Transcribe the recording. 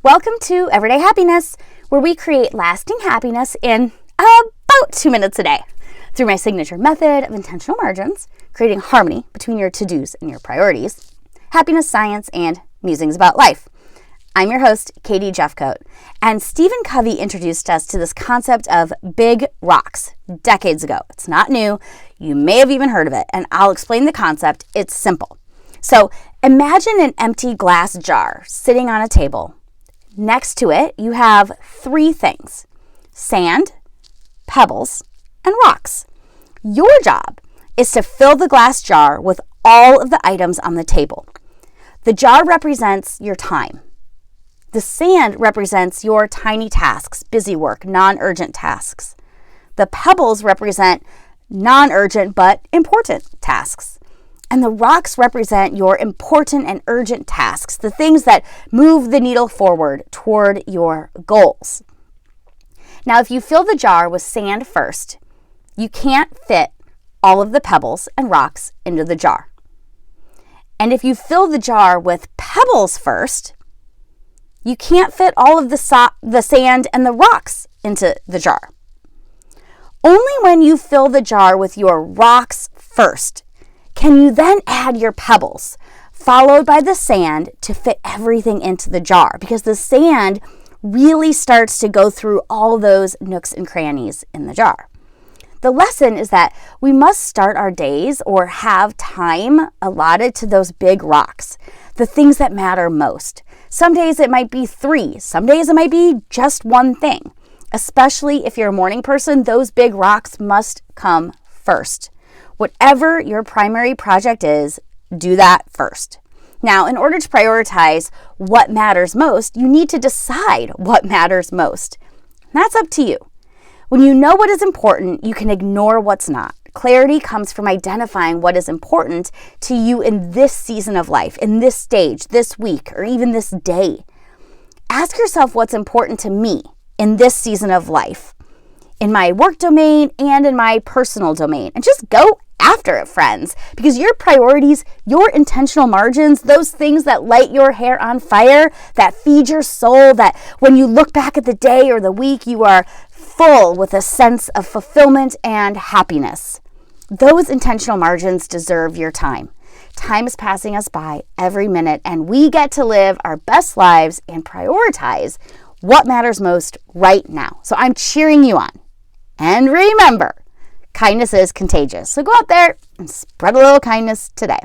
Welcome to Everyday Happiness, where we create lasting happiness in about 2 minutes a day through my signature method of intentional margins, creating harmony between your to-dos and your priorities, happiness science, and musings about life. I'm your host, Katie Jeffcoat, and Stephen Covey introduced us to this concept of big rocks decades ago. It's not new. You may have even heard of it, and I'll explain the concept. It's simple. So imagine an empty glass jar sitting on a table. Next to it, you have three things: sand, pebbles, and rocks. Your job is to fill the glass jar with all of the items on the table. The jar represents your time. The sand represents your tiny tasks, busy work, non-urgent tasks. The pebbles represent non-urgent but important tasks. And the rocks represent your important and urgent tasks, the things that move the needle forward toward your goals. Now, if you fill the jar with sand first, you can't fit all of the pebbles and rocks into the jar. And if you fill the jar with pebbles first, you can't fit all of the sand and the rocks into the jar. Only when you fill the jar with your rocks first can you then add your pebbles, followed by the sand, to fit everything into the jar, because the sand really starts to go through all those nooks and crannies in the jar. The lesson is that we must start our days or have time allotted to those big rocks, the things that matter most. Some days it might be 3, some days it might be just one thing. Especially if you're a morning person, those big rocks must come first. Whatever your primary project is, do that first. Now, in order to prioritize what matters most, you need to decide what matters most. That's up to you. When you know what is important, you can ignore what's not. Clarity comes from identifying what is important to you in this season of life, in this stage, this week, or even this day. Ask yourself what's important to me in this season of life, in my work domain and in my personal domain, and just go after it, friends, because your priorities, your intentional margins, those things that light your hair on fire, that feed your soul, that when you look back at the day or the week, you are full with a sense of fulfillment and happiness. Those intentional margins deserve your time. Time is passing us by every minute, and we get to live our best lives and prioritize what matters most right now. So I'm cheering you on. And remember, kindness is contagious. So go out there and spread a little kindness today.